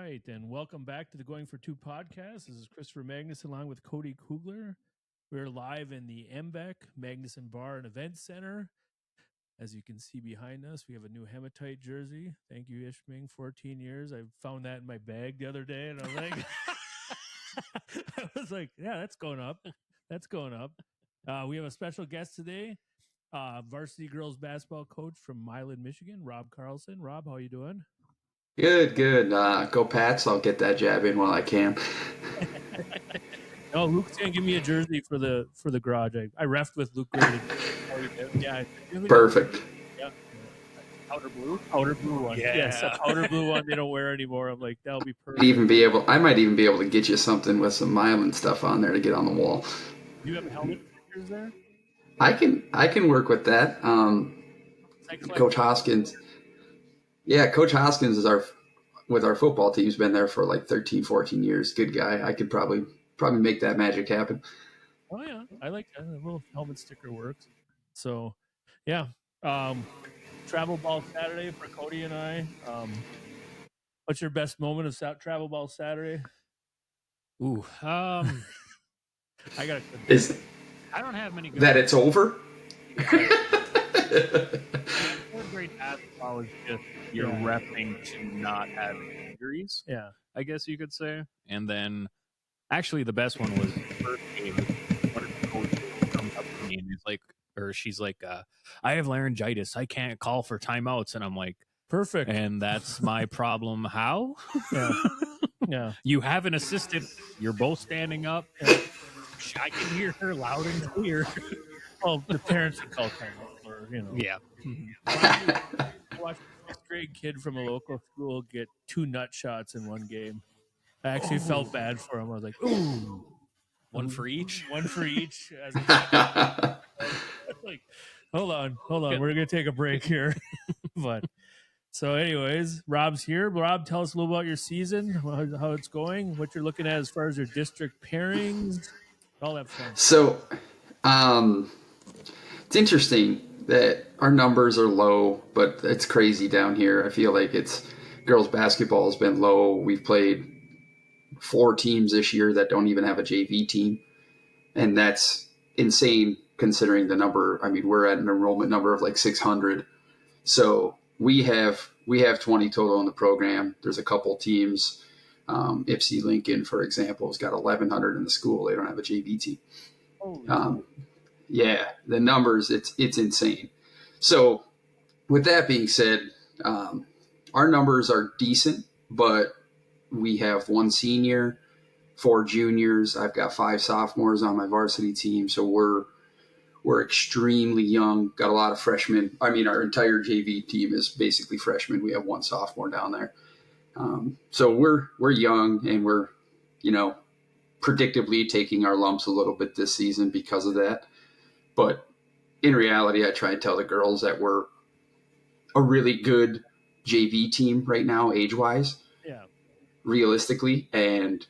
right, and welcome back to the Going for Two podcast. This is Christopher Magnuson along with Cody Kugler. We're live in the MBEC Magnuson Bar and Event Center. As you can see behind us, we have a new hematite jersey. Thank you, Ishming, 14 years. I found that in my bag the other day, and I was like, yeah, that's going up. That's going up. We have a special guest today, Varsity Girls Basketball Coach from Milan, Michigan, Rob Carlson. Rob, how you doing? Good. Go Pats. I'll get that jab in while I can. No, Luke's gonna give me a jersey for the garage. I refed with Luke Gray. Yeah, Perfect. yeah. Powder blue one. Yeah. Yes, a powder blue one. They don't wear anymore. I'm like, that'll be perfect. I might even be able to get you something with some Milan stuff on there to get on the wall. Do you have helmet stickers there? I can work with that. Coach Hoskins. Yeah, Coach Hoskins is with our football team's been there for like 13, 14 years. Good guy. I could probably make that magic happen. Oh yeah, I like that. A little helmet sticker works. So, yeah. Travel ball Saturday for Cody and I. What's your best moment of travel ball Saturday? Ooh. I got I don't have many good that it's over. Third grade basketball is just you're repping to not have injuries. Yeah, I guess you could say. And then, actually, the best one was first game. One of the coaches comes up to me and he's like, or she's like, "I have laryngitis. I can't call for timeouts." And I'm like, perfect. And that's my problem. How? Yeah. You have an assistant. You're both standing up. I can hear her loud and clear. Well, the parents can call timeout for, Yeah. I watched a 6th grade kid from a local school get 2 nut shots in one game. I actually felt bad for him. I was like, ooh. One for each? One for each. Like, hold on. We're going to take a break here. But so anyways, Rob's here. Rob, tell us a little about your season, how it's going, what you're looking at as far as your district pairings, all that fun. So, it's interesting that our numbers are low, but it's crazy down here. I feel like girls basketball has been low. We've played 4 teams this year that don't even have a JV team, and that's insane considering the number. I mean, we're at an enrollment number of like 600. So we have 20 total in the program. There's a couple teams. Ipsy Lincoln, for example, has got 1,100 in the school. They don't have a JV team. Yeah, the numbers, it's insane. So with that being said, our numbers are decent, but we have 1 senior, 4 juniors. I've got 5 sophomores on my varsity team, so we're extremely young. Got a lot of freshmen. I mean, our entire JV team is basically freshmen. We have 1 sophomore down there. So we're young, and we're, predictably taking our lumps a little bit this season because of that. But in reality, I try and tell the girls that we're a really good JV team right now, age-wise. Yeah. Realistically, and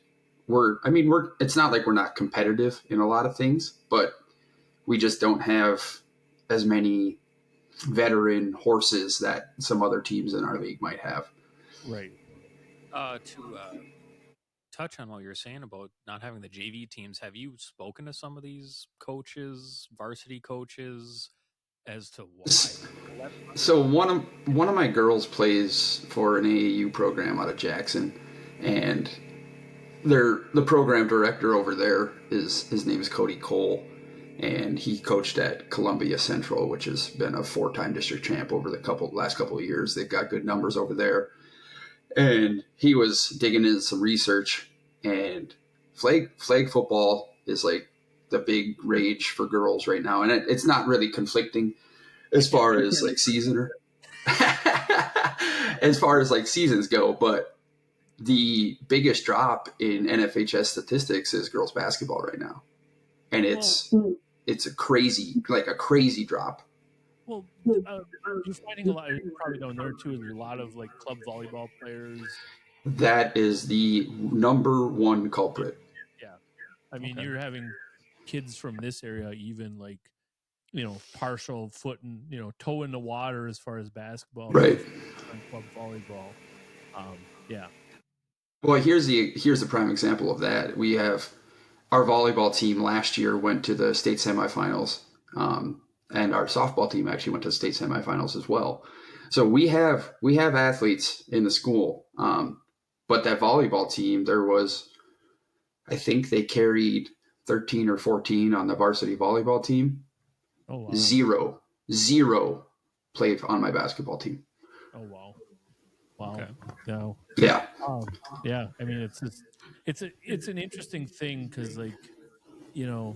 it's not like we're not competitive in a lot of things, but we just don't have as many veteran horses that some other teams in our league might have. Right. To touch on what you're saying about not having the JV teams, have you spoken to some of these coaches, varsity coaches, as to why? So one of my girls plays for an AAU program out of Jackson, and the program director over there his name is Cody Cole, and he coached at Columbia Central, which has been a 4-time district champ over the last couple of years. They've got good numbers over there. And he was digging into some research, and flag football is like the big rage for girls right now. And it's not really conflicting as far as like seasons go, but the biggest drop in NFHS statistics is girls basketball right now. And it's a crazy drop. Well, you're finding a lot. You probably down there too. There's a lot of like club volleyball players. That is the number one culprit. Yeah, I mean, you're having kids from this area, even like partial foot and toe in the water as far as basketball, Right? On club volleyball. Yeah. Well, here's the prime example of that. We have our volleyball team last year went to the state semifinals, and our softball team actually went to the state semifinals as well. So we have athletes in the school, but that volleyball team, there was, I think they carried 13 or 14 on the varsity volleyball team. Oh wow. Zero played on my basketball team. Oh wow. Wow. Okay. No. Yeah. Yeah. I mean, it's an interesting thing because, like, you know,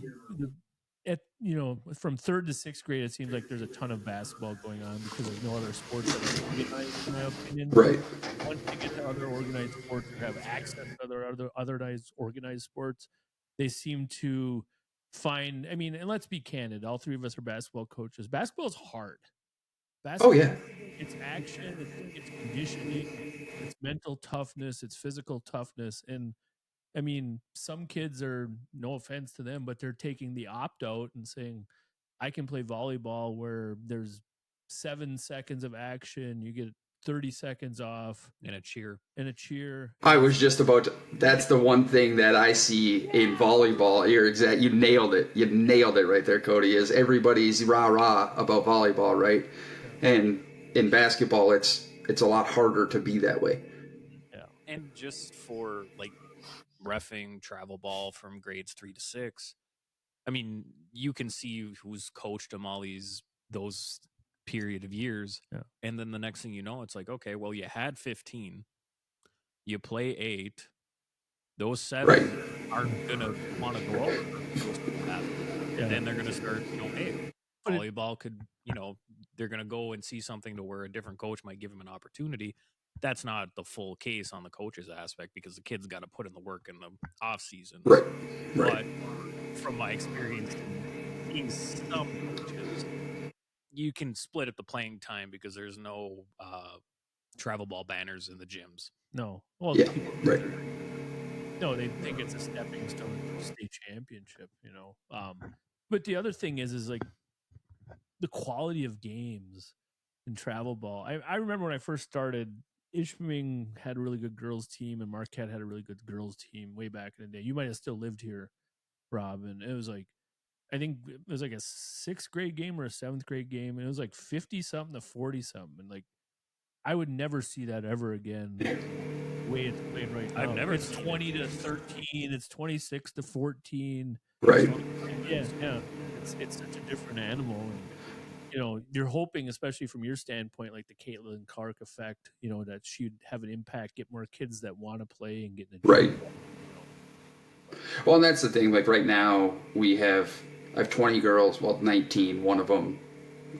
from third to sixth grade, it seems like there's a ton of basketball going on because there's no other sports that are organized, in my opinion. Right. Once you get to other organized sports or have access to other organized sports, they seem to find. I mean, and let's be candid, all three of us are basketball coaches. Basketball is hard. Oh Basketball, yeah. it's action, it's conditioning, it's mental toughness, it's physical toughness, and I mean, some kids are, no offense to them, but they're taking the opt out and saying, I can play volleyball where there's 7 seconds of action, you get 30 seconds off And a cheer. and a cheer. I And was it's, just about to, that's the one thing that I see in volleyball. You're exact. You nailed it. You nailed it right there, Cody. Is everybody's rah rah about volleyball, right? yeah, And in basketball, it's a lot harder to be that way. yeah, And just for like reffing travel ball from grades 3 to 6, I mean, you can see who's coached them all those period of years. yeah, And then the next thing you know, it's like, okay, well, you had 15, you play 8, those Right. 7 aren't gonna want to go out for middle school basketball. yeah. Then they're gonna start, hey, But volleyball could, they're gonna go and see something to where a different coach might give them an opportunity. That's not the full case on the coach's aspect because the kids got to put in the work in the off seasons. Right. Right. But from my experience in seeing some coaches, you can split up the playing time because there's no travel ball banners in the gyms. no, well, Yeah. people, Right. no, they think it's a stepping stone to a state championship, But the other thing is like the quality of games in travel ball. I remember when I first started, Ishpeming had a really good girls team and Marquette had a really good girls team way back in the day. You might have still lived here, Rob, and it was like, I think it was like a sixth grade game or a seventh grade game, and it was like 50 something to 40 something. And like, I would never see that ever again. The way it's played right I've now, never it's seen 20 to 13, it's 26 to 14. Right. Yeah, yeah. It's such a different animal, and you're hoping, especially from your standpoint, like the Caitlin Clark effect, that she'd have an impact, get more kids that want to play and get in the gym. Right. Well, and that's the thing. Like right now, I have 20 girls. Well, 19. One of them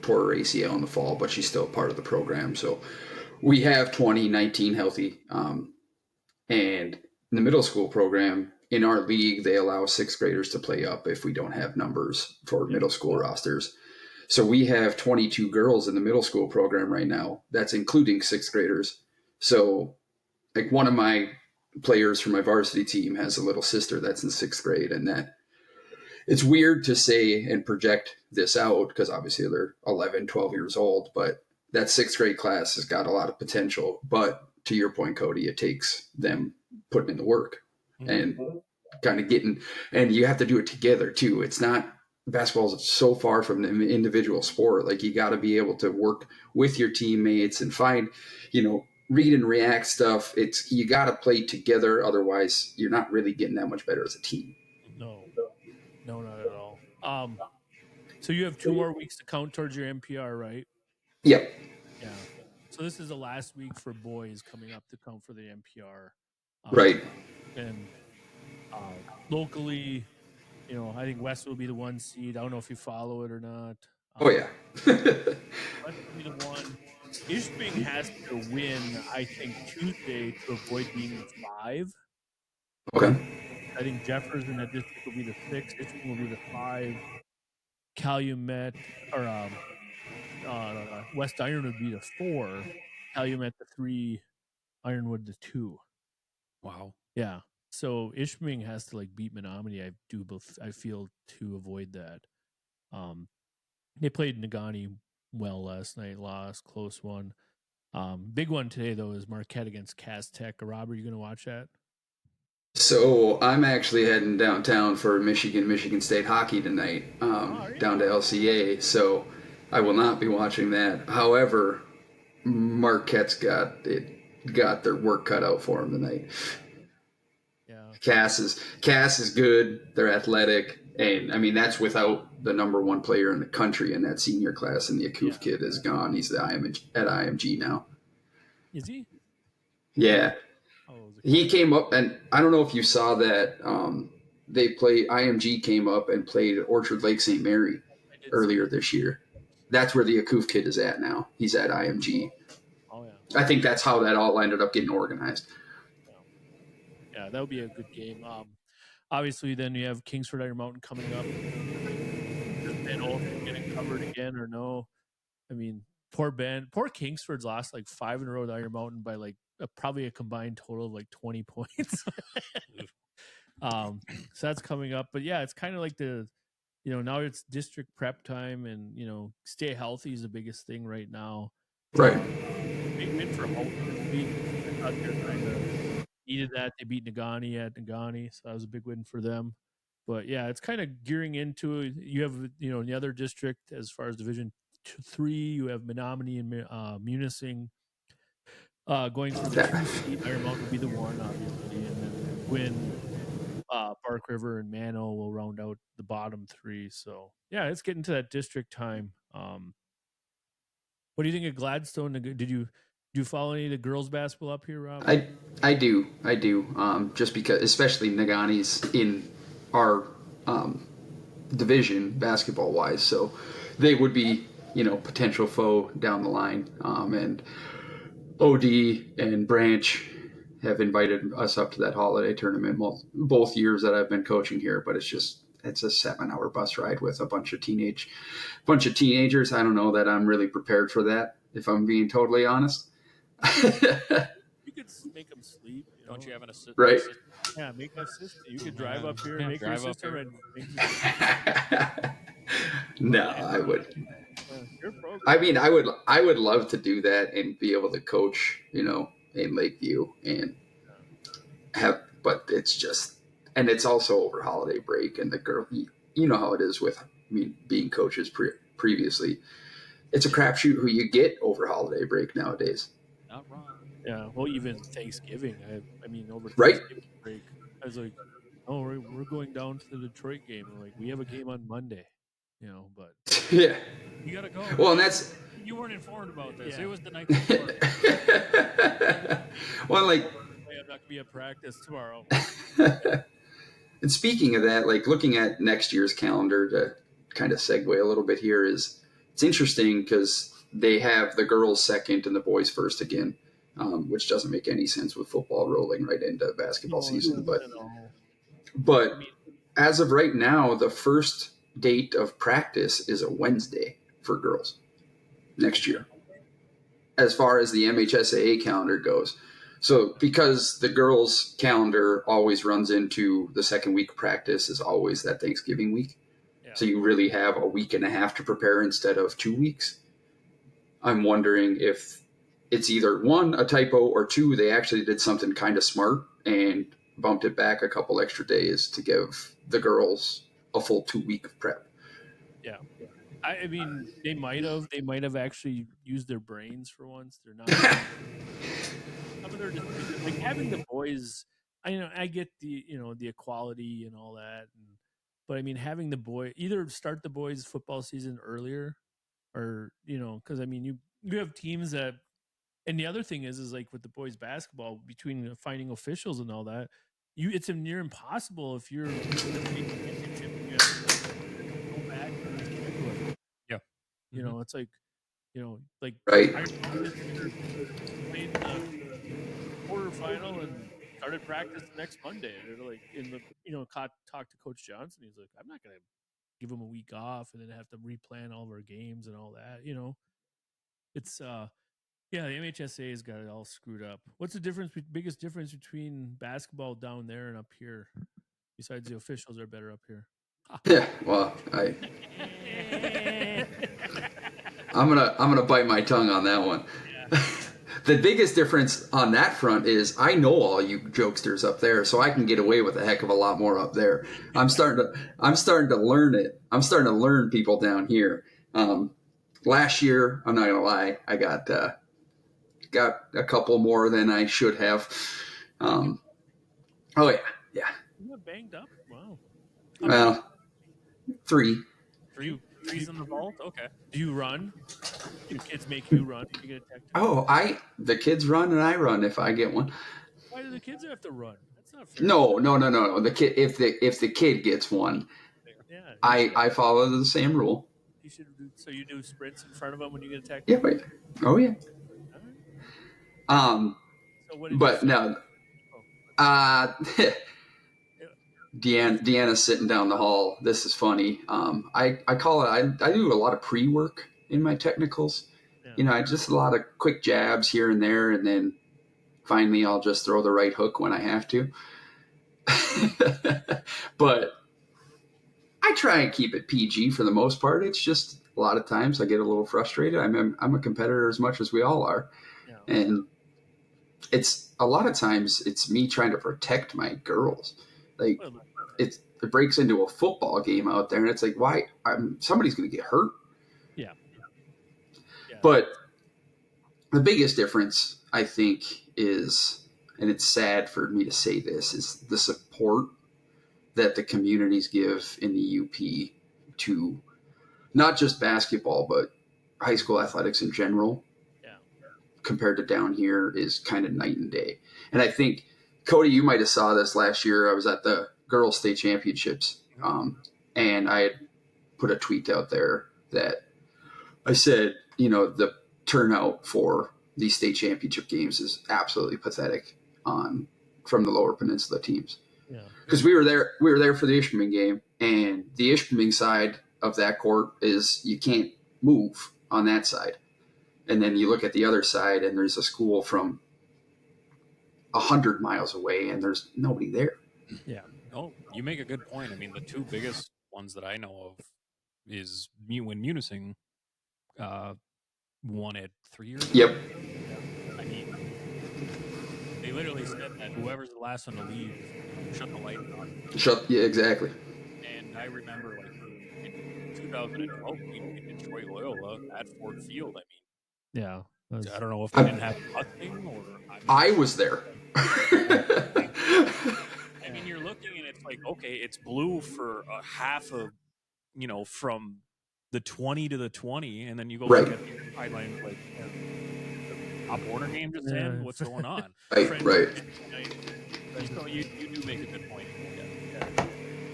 tore her ACL in the fall, but she's still part of the program. So we have 20, 19 healthy. And in the middle school program, in our league, they allow sixth graders to play up if we don't have numbers for middle school rosters. So we have 22 girls in the middle school program right now. That's including sixth graders. So, like, one of my players from my varsity team has a little sister that's in sixth grade, and that it's weird to say and project this out because obviously they're 11, 12 years old, but that sixth grade class has got a lot of potential. But to your point, Cody, it takes them putting in the work and kind of getting, and you have to do it together too. It's not, basketball is so far from an individual sport. Like, you got to be able to work with your teammates and find, read and react stuff. It's, you got to play together. Otherwise you're not really getting that much better as a team. No, no, not at all. So you have 2 more weeks to count towards your NPR, right? Yep. Yeah. So this is the last week for boys coming up to count for the NPR. Right. And locally, I think West will be the 1 seed. I don't know if you follow it or not. Oh yeah. West will be the one. Ishpeming has to win, I think, Tuesday to avoid being the 5. Okay. I think Jefferson at district will be the 6. Ishpeming will be the 5. Calumet or West Iron would be the 4. Calumet the 3. Ironwood the 2. Wow. Yeah. So Ishpeming has to like beat Menominee. I feel, to avoid that. They played Nagani well last night, lost, close one. Big one today though is Marquette against Cass Tech. Rob, are you going to watch that? So I'm actually heading downtown for Michigan State hockey tonight, down to LCA. So I will not be watching that. However, Marquette's got their work cut out for them tonight. Yeah. Cass is good. They're athletic, and I mean that's without the number one player in the country in that senior class. And the Akuf kid is gone. He's at IMG now. Is he? Yeah, Oh, he came up, and I don't know if you saw that. They played IMG came up and played Orchard Lake St. Mary earlier this year. That's where the Akuf kid is at now. He's at IMG. Oh yeah. I think that's how that all ended up getting organized. Yeah, that would be a good game. Obviously, then you have Kingsford Iron Mountain coming up. Does Ben Olsen get it covered again or no? I mean, poor Kingsford's lost like 5 in a row to Iron Mountain by like probably a combined total of like 20 points. So that's coming up. But yeah, it's kind of like now it's district prep time, and stay healthy is the biggest thing right now. Right. Big win for Houghton this week. I thought they're kind of needed that. They beat Nagani at Nagani, so that was a big win for them. But yeah, it's kind of gearing into you have in the other district as far as Division 3, you have Menominee and Munising going for the 2 seed. Iron Mountain will be the 1, obviously, and then Gwyn, Bark River, and Mano will round out the bottom 3. So yeah, it's getting to that district time. What do you think of Gladstone? Did you follow any of the girls basketball up here, Rob? I do. Just because, especially Nagani's in our division basketball wise, so they would be potential foe down the line. And OD and Branch have invited us up to that holiday tournament both years that I've been coaching here, but it's a 7-hour bus ride with a bunch of teenagers. I don't know that I'm really prepared for that, if I'm being totally honest. You could make them sleep. Don't you have an assistant? Right. Yeah, make an assistant. You could drive up here and make your sister and make No, I would. Your program. I mean, I would love to do that and be able to coach, in Lakeview and but it's just, and it's also over holiday break, and the girl, you know how it is with being coaches previously. It's a crapshoot who you get over holiday break nowadays. Not wrong. Yeah, well, even Thanksgiving. I mean, over Right. Thanksgiving break, I was like, "Oh, we're going down to the Detroit game." I'm like, we have a game on Monday, but yeah, you gotta go. Well, and that's you weren't informed about this. Yeah. It was the night before. Well, like I'm not gonna be at practice tomorrow. And speaking of that, like looking at next year's calendar to kind of segue a little bit here, it's interesting because they have the girls second and the boys first again, which doesn't make any sense with football rolling right into basketball season. But I mean, as of right now, the first date of practice is a Wednesday for girls next year, as far as the MHSAA calendar goes. So because the girls' calendar always runs into the second week of practice is always that Thanksgiving week. yeah. So you really have a week and a half to prepare instead of 2 weeks. I'm wondering if it's either 1, a typo, or 2, they actually did something kind of smart and bumped it back a couple extra days to give the girls a full 2 week of prep. Yeah. I mean, they might have actually used their brains for once. They're not. Some of their decisions, like having the boys. I get the the equality and all that, but I mean having the boy either start the boys football season earlier, or because I mean you have teams that, and the other thing is like with the boys basketball, between finding officials and all that, it's a near impossible if you're in the state championship and you have to go back and reschedule it. Yeah. It's like like Right. I played the quarterfinal and started practice the next Monday. They're like talked to Coach Johnson. He's like, I'm not gonna give them a week off and then have to replan all of our games and all that. It's yeah, the MHSA has got it all screwed up. What's the biggest difference between basketball down there and up here? Besides the officials are better up here. Yeah, well, I'm gonna bite my tongue on that one. The biggest difference on that front is I know all you jokesters up there, so I can get away with a heck of a lot more up there. I'm starting to learn it. I'm starting to learn people down here. Last year, I'm not gonna lie, I got a couple more than I should have. Oh yeah. You got banged up. Wow. Well, 3. Three's in the vault. Okay. Do you run? Do kids make you run if you get attacked? Oh, the kids run and I run if I get one. Why do the kids have to run? That's not fair. No. The kid, if the kid gets one, Yeah. I follow the same rule. You should do. So you do sprints in front of them when you get attacked. Yeah. Wait. Oh yeah. All right. So what did But you no. Deanna's sitting down the hall. This is funny. I call it. I do a lot of pre-work in my technicals. Yeah. I just a lot of quick jabs here and there, and then finally I'll just throw the right hook when I have to. But I try and keep it PG for the most part. It's just a lot of times I get a little frustrated. I'm a competitor as much as we all are, and it's a lot of times it's me trying to protect my girls. Like it breaks into a football game out there, and it's like, why? Somebody's going to get hurt. Yeah. But the biggest difference, I think, is, and it's sad for me to say this, is the support that the communities give in the UP to not just basketball, but high school athletics in general. Yeah. Compared to down here is kind of night and day. And I think, Cody, you might have saw this last year. I was at the girls' state championships, and I had put a tweet out there that I said, the turnout for these state championship games is absolutely pathetic from the Lower Peninsula teams. Yeah. Because we were there for the Ishpeming game, and the Ishpeming side of that court is you can't move on that side. And then you look at the other side, and there's a school from 100 miles away, and there's nobody there. Yeah. Oh, you make a good point. I mean, the two biggest ones that I know of is when Munising won it 3 years ago. Yep. I mean, they literally said that whoever's the last one to leave, shut the lights on. Yeah, exactly. And I remember, like, in 2012, we beat Detroit Loyola at Ford Field. I mean, yeah. I don't know if they didn't have busing or. I was there. I mean, you're looking and it's like, okay, it's blue for a half of, from the 20 to the 20, and then you go look at the sidelines, like, the Top Warner game just in. What's going on? Right. So you do make a good point.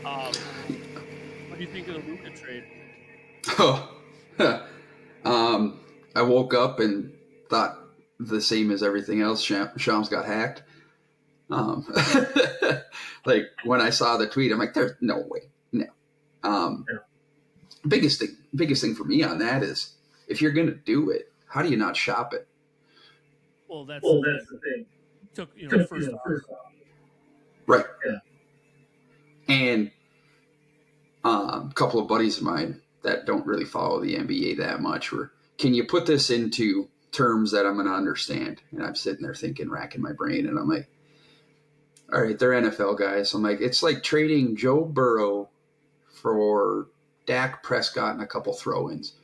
Yeah. What do you think of the Luka trade? I woke up and thought the same as everything else. Shams got hacked. Like when I saw the tweet, I'm like, "There's no way, no." Biggest thing for me on that is if you're gonna do it, how do you not shop it? Well, that's the thing. Took first off. Right. Yeah. And a couple of buddies of mine that don't really follow the NBA that much were, can you put this into terms that I'm going to understand? And I'm sitting there thinking, racking my brain, and I'm like, all right, they're NFL guys. I'm like, it's like trading Joe Burrow for Dak Prescott and a couple throw-ins.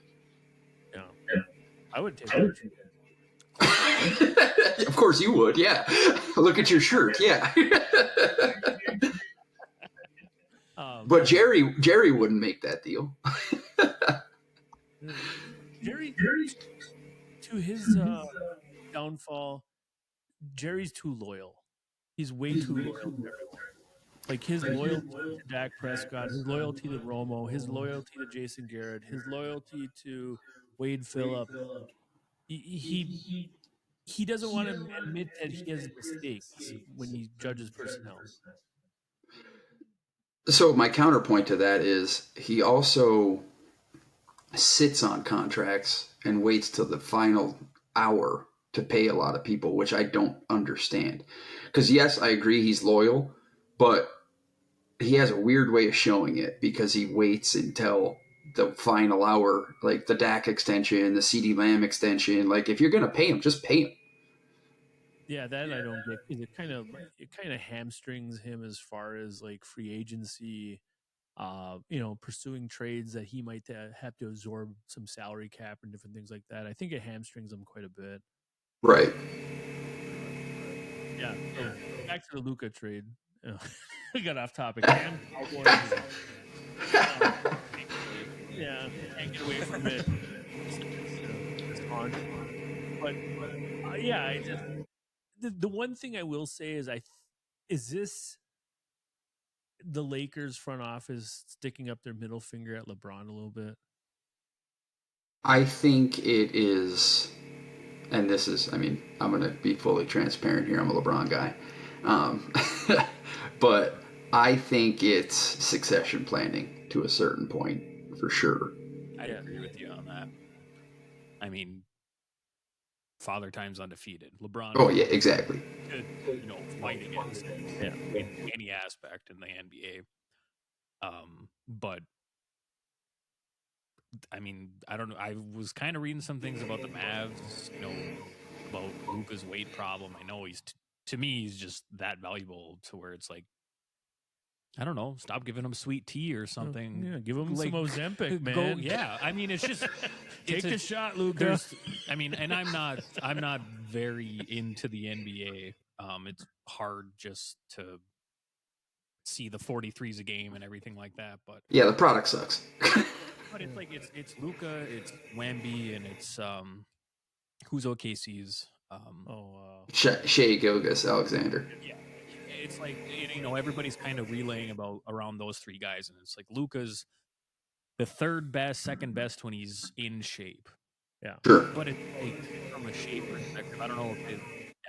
Yeah. I would take it. Of course you would, yeah. Look at your shirt, yeah. But Jerry wouldn't make that deal. Jerry, to his downfall, Jerry's too loyal. He's way too loyal to everyone. Like his loyalty to Dak Prescott, his loyalty to Romo, his loyalty to Jason Garrett, his loyalty to Wade Phillip. He doesn't want to admit that he has mistakes when he judges personnel. So my counterpoint to that is he also sits on contracts and waits till the final hour to pay a lot of people, which I don't understand. Because yes, I agree he's loyal, but he has a weird way of showing it because he waits until the final hour, like the Dak extension, the CeeDee Lamb extension. Like if you're going to pay him, just pay him. Yeah, that I don't get because it kind of hamstrings him as far as like free agency. Pursuing trades that he might have to absorb some salary cap and different things like that. I think it hamstrings him quite a bit. Right. Yeah. So back to the Luka trade. We got off topic. Damn Cowboys. Yeah, can't get away from it. This on. But yeah, I just the one thing I will say is is this the Lakers front office sticking up their middle finger at LeBron a little bit? I think it is, and this is, I mean, I'm going to be fully transparent here. I'm a LeBron guy. Um, but I think it's succession planning to a certain point, for sure. I agree with you on that. I mean, Father Time's undefeated. LeBron Oh, yeah, exactly. could, fight against in any aspect in the NBA. But I mean, I don't know. I was kind of reading some things about the Mavs, about Luka's weight problem. I know to me, he's just that valuable to where it's like, I don't know, stop giving him sweet tea or something. Yeah, give him like, some Ozempic, man. Go, yeah. I mean, it's just take a shot, Luka. I mean, and I'm not very into the NBA. It's hard just to see the 43s a game and everything like that. But yeah, the product sucks. but it's like it's Luka, it's Wemby, and it's who's OKC's Shea Gilgeous-Alexander. Yeah, it's like everybody's kind of relaying around those three guys, and it's like Luka's the third best, second best when he's in shape. Yeah, sure. But it's like from a shape perspective, I don't know if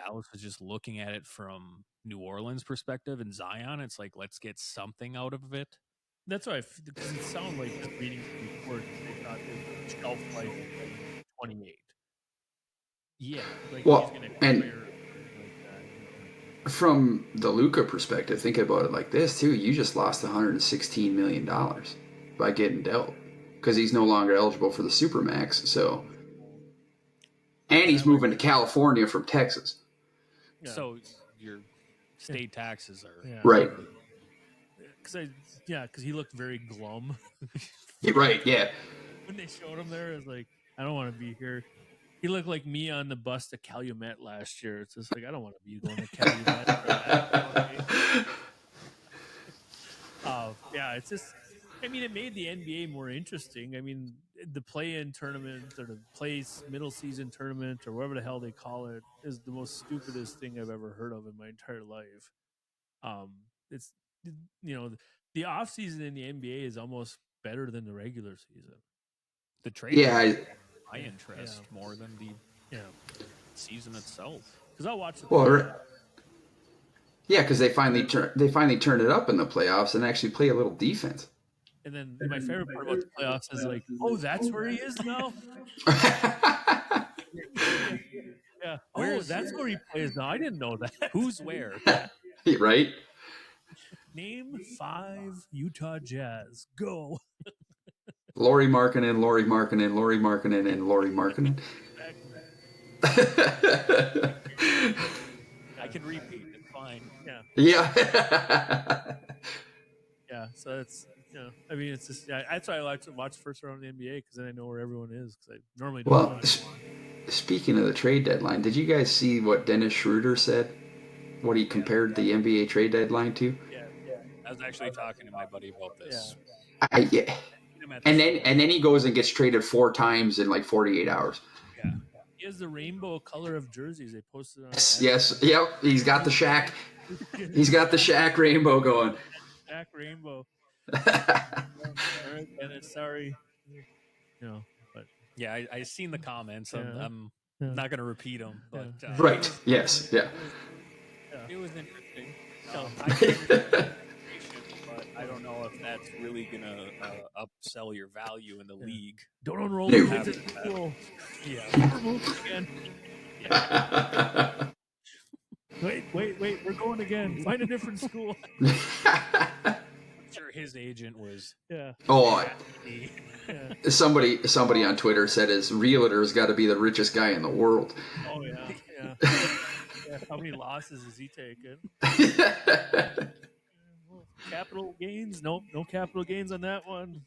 Dallas was just looking at it from New Orleans perspective and Zion. It's like, let's get something out of it. That's why, because it sounded like just reading the report, they thought his shelf life was 28. Yeah, like well, he's gonna and like that. From the Luka perspective, think about it like this too. You just lost $116 million by getting dealt because he's no longer eligible for the Supermax. So, and he's moving to California from Texas. Yeah. So your state taxes are right. Because he looked very glum. Right. Yeah. When they showed him there, it's like, I don't want to be here. He looked like me on the bus to Calumet last year. It's just like, I don't want to be going to Calumet. Yeah, it's just, I mean, it made the NBA more interesting. I mean, the play-in tournament or the middle season tournament or whatever the hell they call it is the most stupidest thing I've ever heard of in my entire life. It's, the off season in the NBA is almost better than the regular season. The trade, my interest more than the season itself. Because I'll watch the yeah, because they finally turn it up in the playoffs and actually play a little defense. And then my favorite part about the playoffs is like, oh, that's where he is now. Yeah. Oh, that's where he plays now. I didn't know that. Who's where? Right. Name 5 Utah Jazz. Go. Lauri Markkanen, Lauri Markkanen, Lauri Markkanen, and Lauri Markkanen. I can repeat. It's fine. Yeah. Yeah. Yeah. So it's, I mean, it's just, that's why I like to watch first round of the NBA because then I know where everyone is because I normally don't. Well, speaking of the trade deadline, did you guys see what Dennis Schroeder said? What he compared the NBA trade deadline to? Yeah. I was actually talking to my buddy about this. Yeah. And then he goes and gets traded 4 times in like 48 hours. Yeah. He has the rainbow color of jerseys they posted on. Yes. Yep. He's got the Shaq. He's got the Shaq rainbow going. Shaq rainbow. All right, Dennis. Sorry. But yeah, I seen the comments. I'm not going to repeat them, but right. Yes. Yeah. It was interesting. But I don't know if that's really going to upsell your value in the league. Don't enroll in the school. Yeah. Again. Wait. We're going again. Find a different school. I'm sure his agent was. Yeah. Oh. Somebody on Twitter said his realtor's got to be the richest guy in the world. Oh yeah. Yeah, how many losses is he taking? Well, capital gains? Nope, no capital gains on that one.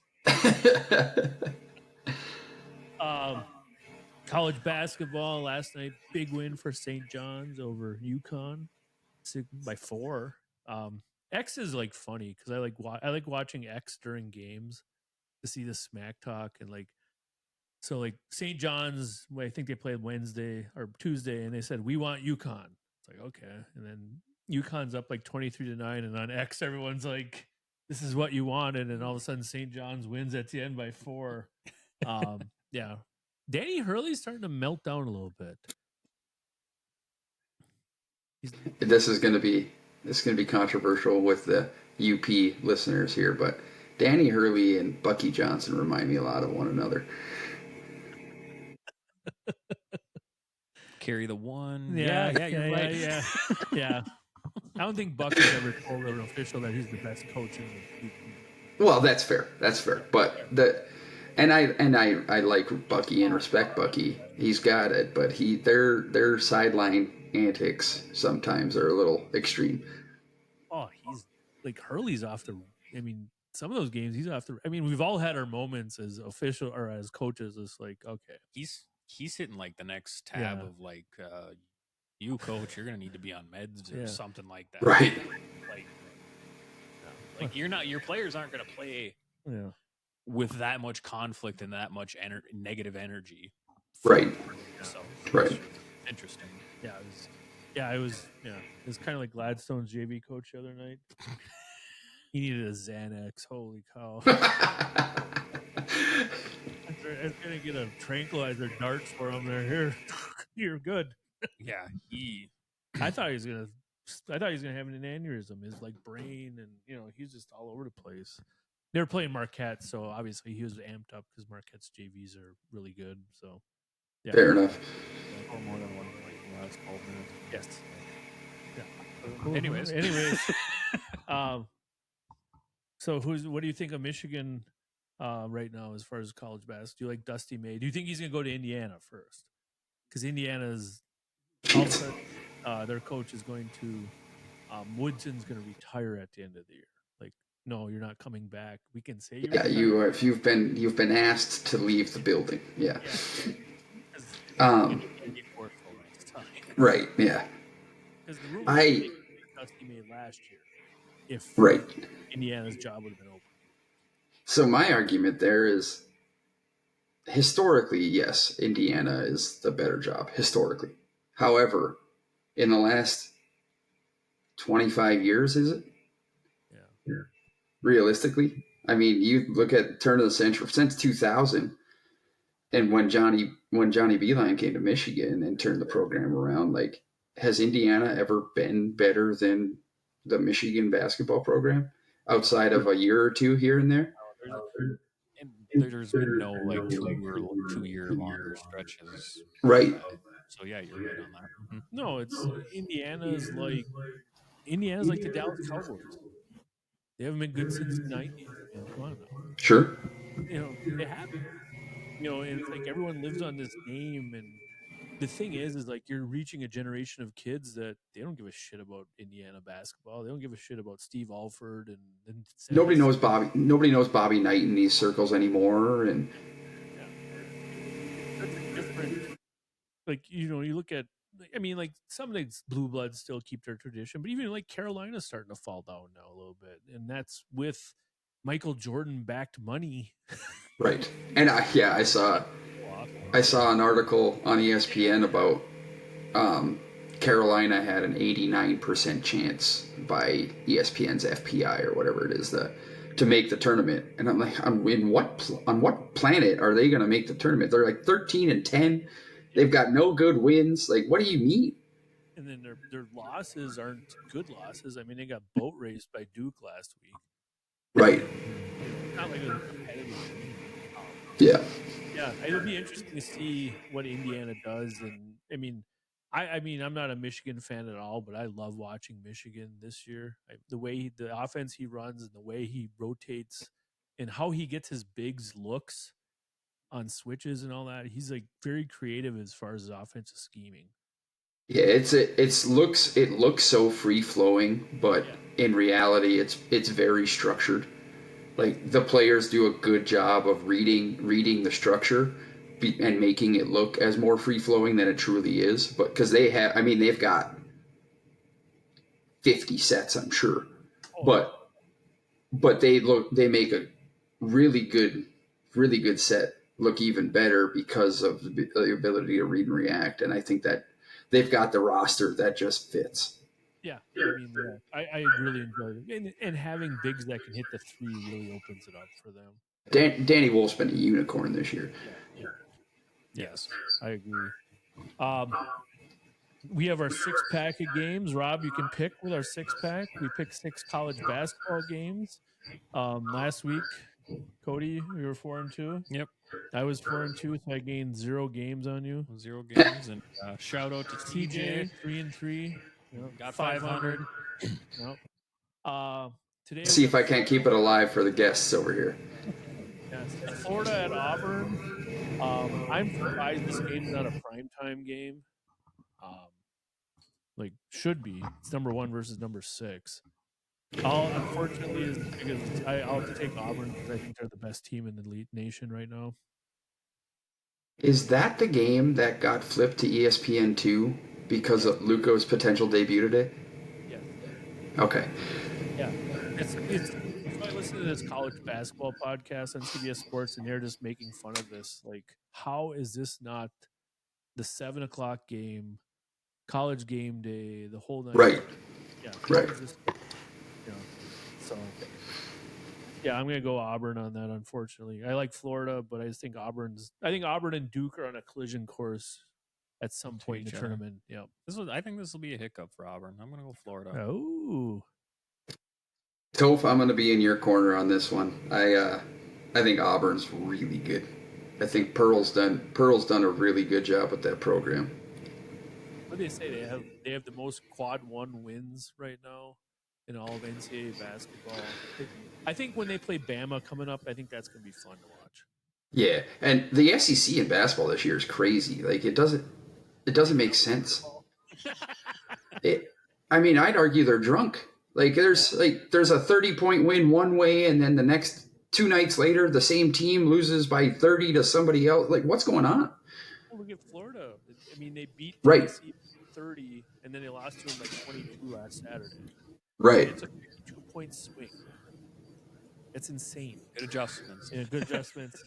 College basketball last night, big win for St. John's over UConn by 4. X is like funny because I like watching X during games to see the smack talk and like so like St. John's. I think they played Wednesday or Tuesday, and they said we want UConn. It's like okay, and then UConn's up like 23-9, and on X everyone's like, "This is what you wanted," and all of a sudden St. John's wins at the end by 4. Yeah, Danny Hurley's starting to melt down a little bit. this is going to be controversial with the UP listeners here, but Danny Hurley and Bucky Johnson remind me a lot of one another. Carry the one. Yeah, You're right. yeah. I don't think Bucky's ever told an official that he's the best coach in the UP. Well, that's fair. That's fair. But I like Bucky and respect Bucky. He's got it, but their sideline antics sometimes are a little extreme. Oh, he's like Hurley's off the. I mean, some of those games he's off the. I mean, we've all had our moments as official or as coaches. It's like okay, He's hitting like the next tab of like you coach, you're gonna need to be on meds or something like that. Right. Like your players aren't gonna play with that much conflict and that much negative energy. Right. So right. Interesting. It was kind of like Gladstone's JV coach the other night. He needed a Xanax. Holy cow! It's gonna get a tranquilizer darts for him. There, here, you're good. Yeah, I thought he was gonna have an aneurysm. His like brain, and he's just all over the place. They were playing Marquette, so obviously he was amped up because Marquette's JVs are really good. So yeah, fair enough. More than one point in the last 12 minutes. Yes. Yeah. Anyways. So what do you think of Michigan right now as far as college basketball? Do you like Dusty May? Do you think he's going to go to Indiana first? Because Indiana's their coach is going to Woodson's going to retire at the end of the year. Like, no, you're not coming back. We can say yeah, you are. If you've been asked to leave the building, yeah. Right. Yeah. Because the rumor was Dusty May last year. If Indiana's job would have been open. So my argument there is, historically, yes, Indiana is the better job historically. However, in the last 25 years, is it? Yeah. Realistically, I mean, you look at turn of the century since 2000, and when Johnny Beeline came to Michigan and turned the program around, like, has Indiana ever been better than the Michigan basketball program outside of a year or two here and there? There's been no like 2 year longer stretches. Right. So yeah, you're right on that. Mm-hmm. No, it's Indiana's like the Dallas Cowboys. They haven't been good since the 90s. Man, come on now. Sure. They haven't. And it's like everyone lives on this name, and the thing is like you're reaching a generation of kids that they don't give a shit about Indiana basketball. They don't give a shit about Steve Alford and nobody knows Bobby Knight in these circles anymore, and such a different. Like you look at. I mean, like some of these blue bloods still keep their tradition, but even like Carolina's starting to fall down now a little bit, and that's with Michael Jordan backed money. Right. And I saw an article on ESPN about Carolina had an 89% chance by ESPN's FPI or whatever it is to make the tournament. And I'm like, on what planet are they going to make the tournament? They're like 13-10. They've got no good wins. Like, what do you mean? And then their losses aren't good losses. I mean, they got boat raced by Duke last week. Right. It's not like it was a competitive game. Yeah. It'll be interesting to see what Indiana does. And I mean, I'm not a Michigan fan at all, but I love watching Michigan this year. The way the offense he runs and the way he rotates and how he gets his bigs looks on switches and all that. He's like very creative as far as his offensive scheming. Yeah, it looks so free flowing, but in reality, it's very structured. Like the players do a good job of reading the structure and making it look as more free flowing than it truly is. But because I mean, they've got 50 sets, I'm sure, Oh yeah. but they make a really good really good set look even better because of the ability to read and react. And I think that they've got the roster that just fits. Yeah, I mean, yeah, I really enjoyed it, and having bigs that can hit the three really opens it up for them. Danny Wolf's been a unicorn this year. Yeah, Yes. yes, I agree. Um, we have our 6 pack of games. Rob, you can pick with our 6 pack. We picked 6 college basketball games. Last week, Cody, we were 4-2. Yep. I was 4-2, so I gained 0 games on you. 0 games. And shout out to TJ. CJ 3-3. Yep. Got 500. 500. Yep. Uh, Today we See have if I can't keep it alive for the guests over here. yes, Florida at Auburn. I'm surprised this game's not a primetime game. Like should be. It's number 1 versus number 6. Unfortunately is because I'll have to take Auburn because I think they're the best team in the elite nation right now. Is that the game that got flipped to ESPN2 because Yes. of Luco's potential debut today? Yes. Okay. Yeah. It's so I listen to this college basketball podcast on CBS Sports, and they're just making fun of this. Like, how is this not the 7 o'clock game, college game day, the whole nine Right. yards? Yeah. How Right. is this? So yeah, I'm gonna go Auburn on that. Unfortunately, I like Florida, but I just think I think Auburn and Duke are on a collision course at some To point in each the other. tournament. Yeah. I think this will be a hiccup for Auburn. I'm gonna go Florida. Oh. Toph, I'm going to be in your corner on this one. I think Auburn's really good. I think Pearl's done a really good job with that program. What do they say? They have the most quad 1 wins right now in all of NCAA basketball. I think when they play Bama coming up, I think that's gonna be fun to watch. Yeah, and the SEC in basketball this year is crazy. Like it doesn't make sense. I mean, I'd argue they're drunk. There's a 30-point win one way, and then the next 2 nights later, the same team loses by 30 to somebody else. Like, what's going on? Well, look at Florida. I mean, they beat Right, Tennessee 30, and then they lost to them by 22 last Saturday. right. It's a 52-point swing. It's insane. Good adjustments. Yeah, good adjustments.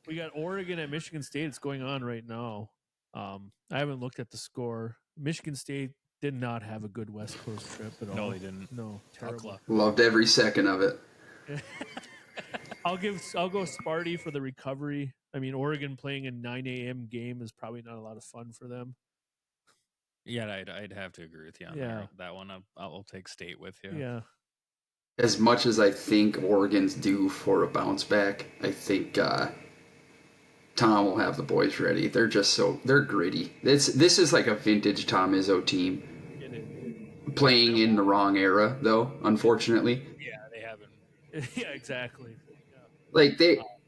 We got Oregon at Michigan State. It's going on right now. I haven't looked at the score. Michigan State did not have a good West Coast trip at all. No, they didn't. No, terrible. Loved every second of it. I'll go Sparty for the recovery. I mean, Oregon playing a 9 a.m. game is probably not a lot of fun for them. Yeah, I'd have to agree with you on that one. I'll take State with you. Yeah. As much as I think Oregon's due for a bounce back, I think Tom will have the boys ready. They're gritty. This is like a vintage Tom Izzo team. It is. Playing in the wrong era, though, unfortunately. Yeah, they haven't. Yeah, exactly. Yeah. Like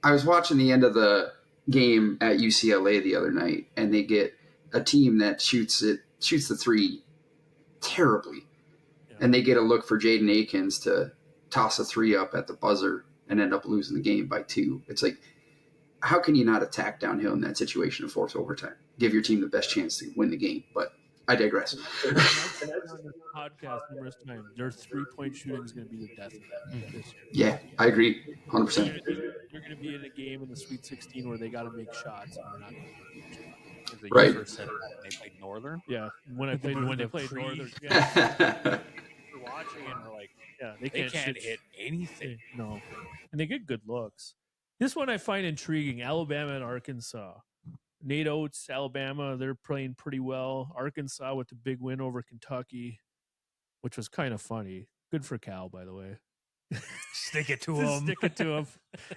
I was watching the end of the game at UCLA the other night, and they get a team that shoots the three terribly, and they get a look for Jaden Akins to toss a three up at the buzzer and end up losing the game by 2. It's like, how can you not attack downhill in that situation and force overtime? Give your team the best chance to win the game. But I digress. And I've said on this podcast numerous times, their 3-point shooting is going to be the death of them this year. Yeah, I agree, 100%. You're going to be in a game in the Sweet 16 where they got to make shots, and they're not going to be making shots. You Right. first said when they played Northern. Yeah, when they played Northern, We're watching and we're like, yeah, they can't hit anything. No, and they get good looks. This one I find intriguing: Alabama and Arkansas. Nate Oates, Alabama, they're playing pretty well. Arkansas with the big win over Kentucky, which was kind of funny. Good for Cal, by the way. Stick it to Just them. stick it to them,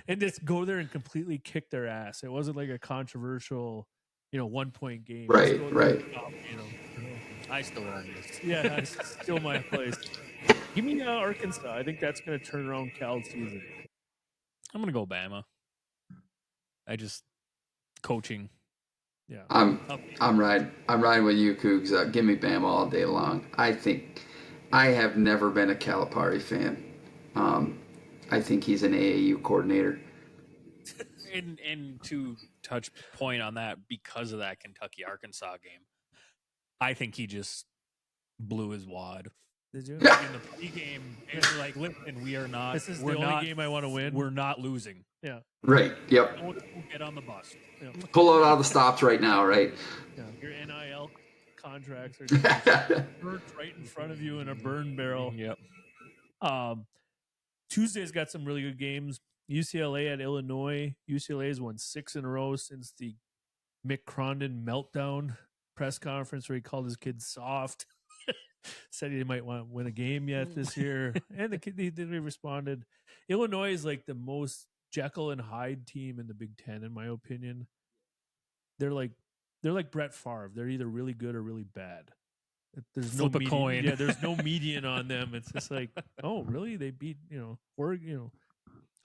and just go there and completely kick their ass. It wasn't like a controversial, 1-point game. Right, Just go there right. and stop, I still own this. Yeah, it's still my place. Give me Arkansas. I think that's going to turn around Cal's season. I'm gonna go Bama. Coaching. Yeah. I'm riding with you, Cougs. Give me Bama all day long. I have never been a Calipari fan. I think he's an AAU coordinator. And to touch point on that, because of that Kentucky Arkansas game, I think he just blew his wad. Did you? Like in the pregame, and we're like, listen, we are not. This is we're the only not, game I want to win. We're not losing. Yeah. Right. Yep. Don't get on the bus. Yeah. Pull out all the stops right now. Right. Yeah. Your NIL contracts are going to be burnt right in front of you in a burn barrel. Yep. Tuesday's got some really good games. UCLA at Illinois. UCLA has won 6 in a row since the Mick Crondon meltdown press conference where he called his kids soft. Said he might want to win a game yet this year. And the kid he responded. Illinois is like the most Jekyll and Hyde team in the Big Ten, in my opinion. They're like Brett Favre. They're either really good or really bad. There's Flip no a coin. Yeah, there's no median on them. It's just like, oh, really? They beat, Oregon,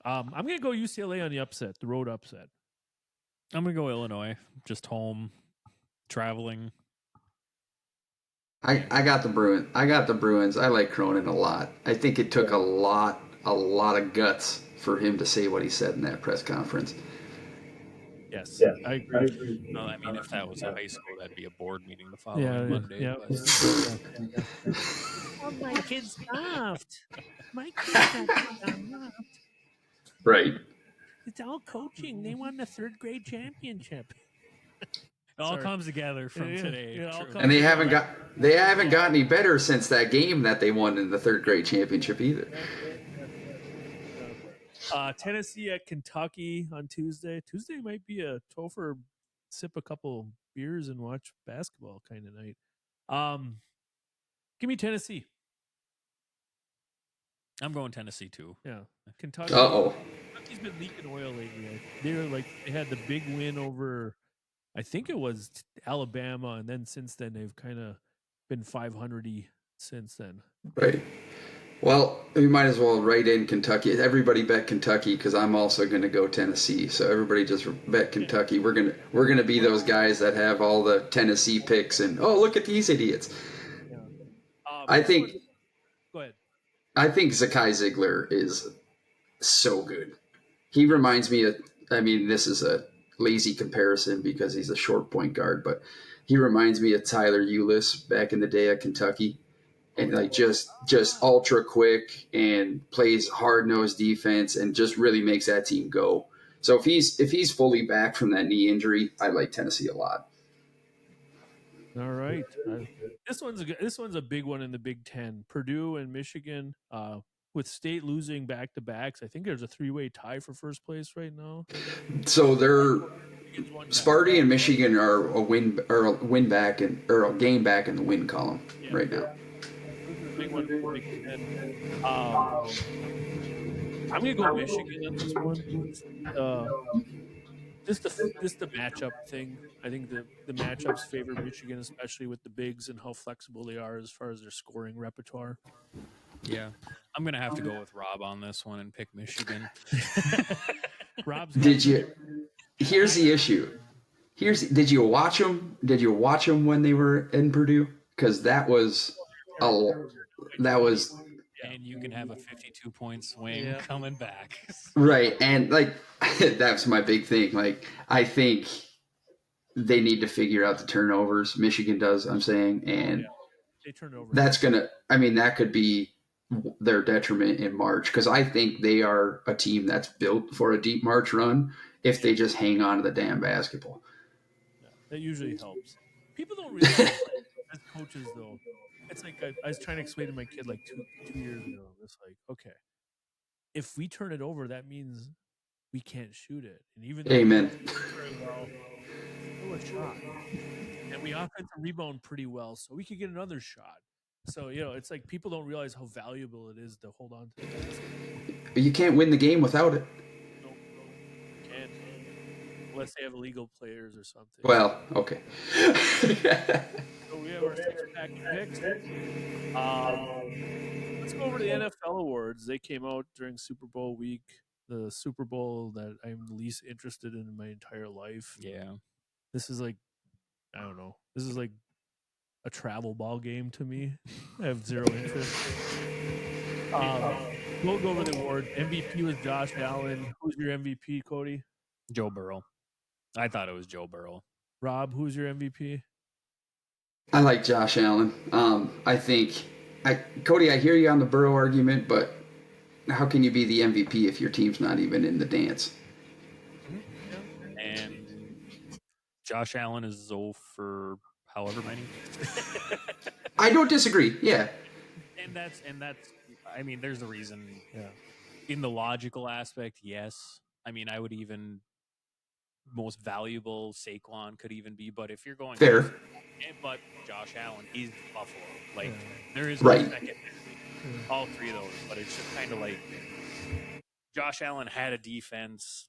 I'm gonna go UCLA on the upset, the road upset. I'm gonna go Illinois. Just home, traveling. I got the Bruins. I like Cronin a lot. I think it took a lot of guts for him to say what he said in that press conference. Yes, I agree. Well, I mean, if that was a high school, that'd be a board meeting the following Monday. Yeah. But... Oh, my kid's soft. My kid's not soft. Right. It's all coaching. They won the 3rd grade championship. It all comes together from today. And they haven't got any better since that game that they won in the 3rd grade championship either. Tennessee at Kentucky on Tuesday. Tuesday might be a Topher sip a couple beers and watch basketball kind of night. Give me Tennessee. I'm going Tennessee too. Yeah, Kentucky. Kentucky's been leaking oil lately. They had the big win over, I think it was Alabama, and then since then they've kind of been 500-y since then. Right. Well, we might as well write in Kentucky. Everybody bet Kentucky because I'm also going to go Tennessee. So everybody just bet Kentucky. We're gonna be those guys that have all the Tennessee picks and look at these idiots. Yeah. I think. Go ahead. I think Zakai Ziegler is so good. He reminds me of. I mean, this is a lazy comparison because he's a short point guard, but he reminds me of Tyler Ulis back in the day at Kentucky. And like just ultra quick and plays hard nosed defense and just really makes that team go. So if he's fully back from that knee injury, I like Tennessee a lot. All right, this one's a big one in the Big Ten. Purdue and Michigan, with State losing back to backs. I think there's a 3-way tie for first place right now. So they're Sparty and Michigan are a win back or a game back in the win column right now. Big one for Big Ten. I'm gonna go Michigan on this one. Just the matchup thing. I think the matchups favor Michigan, especially with the bigs and how flexible they are as far as their scoring repertoire. Yeah, I'm gonna have to go with Rob on this one and pick Michigan. Rob's. Here's the issue. Did you watch them? Did you watch them when they were in Purdue? Because that was. And you can have a 52-point swing coming back. Right. And like, that's my big thing. Like, I think they need to figure out the turnovers. Michigan does, I'm saying. And they turn over. That could be their detriment in March. Because I think they are a team that's built for a deep March run if they just hang on to the damn basketball. Yeah, that usually helps. People don't realize, as coaches, though, it's like I was trying to explain to my kid like two years ago. It's like, okay, if we turn it over, that means we can't shoot it. And even though Amen. we shoot very well, still a shot. And we offensive rebound pretty well, so we could get another shot. So, it's like people don't realize how valuable it is to hold on to the basket. But you can't win the game without it. Nope. Can't. Unless they have illegal players or something. Well, okay. So we have our 6-pack picks. Let's go over to the NFL awards. They came out during Super Bowl week. The Super Bowl that I'm least interested in my entire life. Yeah. This is like I don't know. This is like a travel ball game to me. I have zero interest. We'll go over the awards. MVP was Josh Allen. Who's your MVP, Cody? Joe Burrow. I thought it was Joe Burrow. Rob, who's your MVP? I like Josh Allen. I think, Cody, I hear you on the Burrow argument, but how can you be the MVP if your team's not even in the dance? Yeah. And Josh Allen is 0 for however many. I don't disagree. Yeah. And that's I mean, there's a reason. Yeah. In the logical aspect, yes. I mean, I would even most valuable Saquon could even be, but if you're going Fair. but Josh Allen is Buffalo. Like Yeah. there is Right. no second all three of those, but it's just kind of like Josh Allen had a defense.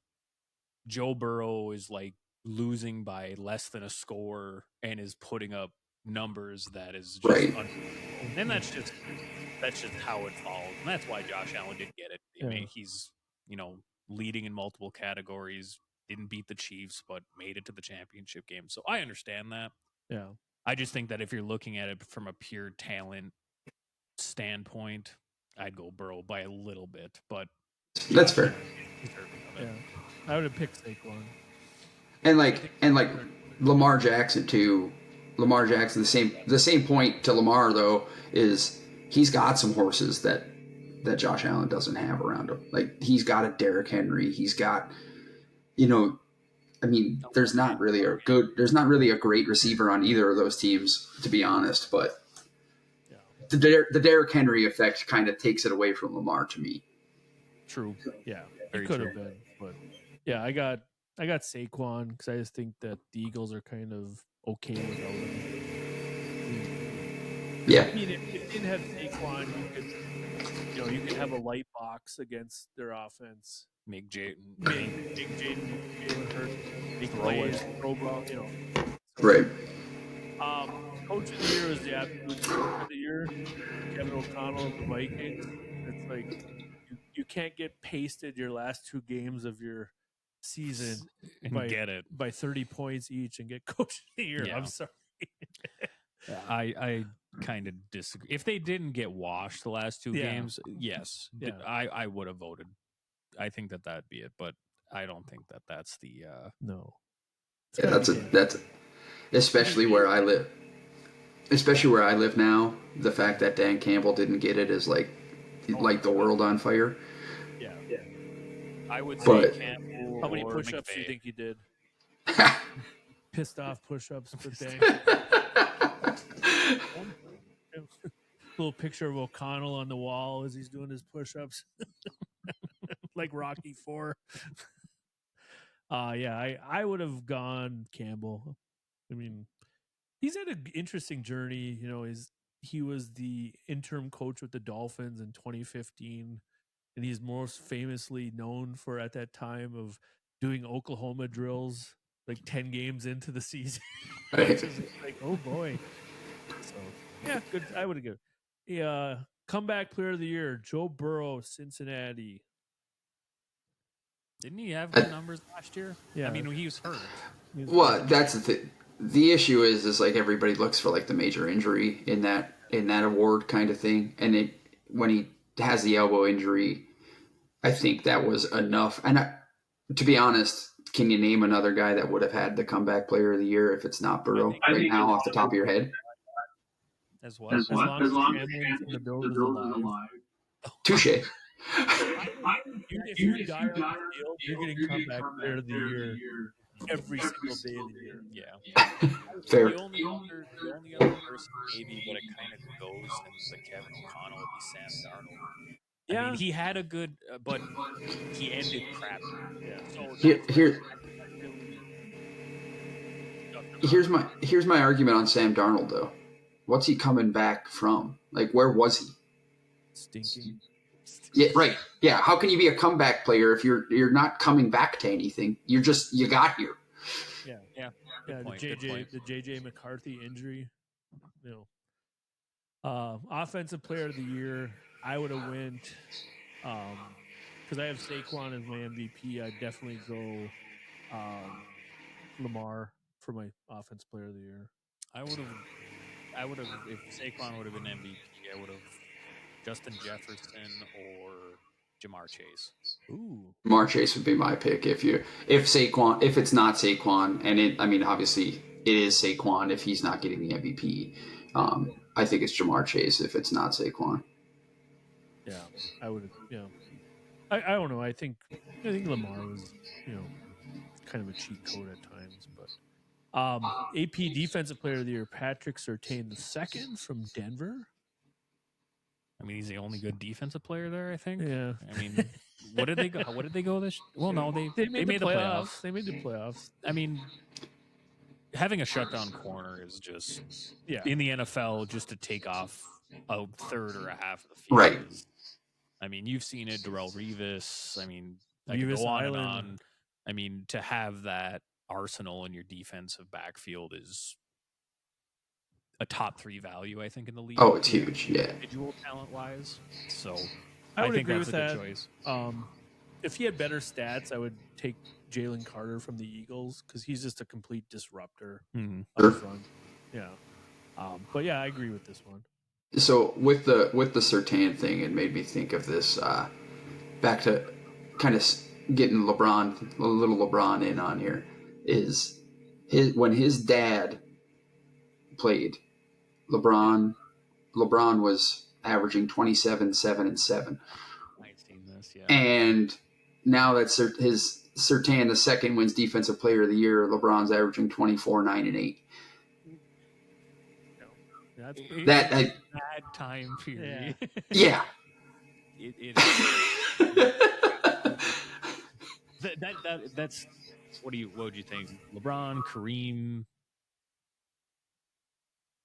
Joe Burrow is like losing by less than a score and is putting up numbers that is just Right. and that's just how it falls. And that's why Josh Allen didn't get it. I mean, he's, leading in multiple categories, didn't beat the Chiefs, but made it to the championship game. So I understand that. Yeah. I just think that if you're looking at it from a pure talent standpoint, I'd go Burrow by a little bit, but That's fair. Yeah. I would have picked Saquon. And like Lamar Jackson too. Lamar Jackson, the same point to Lamar though is he's got some horses that Josh Allen doesn't have around him. Like he's got a Derrick Henry. He's got, I mean, there's not really a great receiver on either of those teams, to be honest. But the Derrick Henry effect kind of takes it away from Lamar to me. True. Yeah. It could have been, but yeah, I got Saquon because I just think that the Eagles are kind of okay without him. Yeah. I mean, if you didn't have Saquon, you could have a light box against their offense. Make Jaden hurt, big plays, throw ball, Right. Coach of the year was the absolute coach of the year, Kevin O'Connell of the Vikings. It's like you can't get pasted your last two games of your season and get it by 30 points each and get coach of the year. Yeah. I'm sorry. I kind of disagree. If they didn't get washed the last two games, yes, I would have voted. I think that'd be it, but I don't think that's the no. Yeah, that's especially where I live. Especially where I live now, the fact that Dan Campbell didn't get it is like the world on fire. Yeah. I would say Campbell. How many push-ups do you think you did? Pissed off push-ups for Dan. Little picture of O'Connell on the wall as he's doing his push-ups, like Rocky IV. I would have gone Campbell. I mean, he's had an interesting journey. He was the interim coach with the Dolphins in 2015, and he's most famously known for at that time of doing Oklahoma drills like 10 games into the season. Which is like, oh boy. So yeah, good. I would have given. Yeah, comeback player of the year, Joe Burrow, Cincinnati. Didn't he have good numbers last year? Yeah, I mean, he was hurt. Well, that's the thing. The issue is like everybody looks for like the major injury in that award kind of thing, and when he has the elbow injury, I think that was enough. And to be honest, can you name another guy that would have had the comeback player of the year if it's not Burrow right now off the top of your head? As what? As long as Cameron from the Builders alive. Touche. If you die on the field, you're getting comeback player of the year every single day of the year. Yeah. Fair. The only other person maybe, but it kind of goes since the Kevin O'Connell would be Sam Darnold. Yeah. I mean, he had a good, but he ended crap. Yeah. So here's my argument on Sam Darnold though. What's he coming back from? Like, where was he? Stinking. Yeah, right. Yeah. How can you be a comeback player if you're not coming back to anything? You got here. Yeah. The JJ McCarthy injury. Offensive player of the year, I would have went because I have Saquon as my MVP. I'd definitely go Lamar. for my offense player of the year. I would have, if Saquon would have been MVP, I would have Justin Jefferson or Jamar Chase. Ooh, Jamar Chase would be my pick if it's not Saquon, and obviously it is Saquon if he's not getting the MVP. I think it's Jamar Chase if it's not Saquon. yeah, I would. Yeah, I don't know. I think Lamar was kind of a cheat code at times, but AP Defensive Player of the Year Patrick Surtain II from Denver. I mean, he's the only good defensive player there, I think. Yeah. I mean, what did they go? What did they go this? Well, no, they made the playoffs. They made the playoffs. I mean, having a shutdown corner is just in the NFL just to take off a third or a half of the field. Right. I mean, you've seen it, Darrell Revis. I mean, I Revis could go on Island. and on. I mean, to have that arsenal in your defensive backfield is a top 3 value, I think, in the league. Oh, it's huge. Yeah. Individual talent wise. So I would think agree that's with a that. good choice. If he had better stats, I would take Jalen Carter from the Eagles because he's just a complete disruptor up front. Yeah. But yeah, I agree with this one. So with the Surtain thing, it made me think of this. Back to kind of getting a little LeBron in on here, is when his dad played, LeBron was averaging 27, 7, and 7. I've seen this, yeah. And now that his Surtain II wins Defensive Player of the Year, LeBron's averaging 24, 9, and 8. That's That a bad time period. Yeah. It that's what would you think? LeBron, Kareem,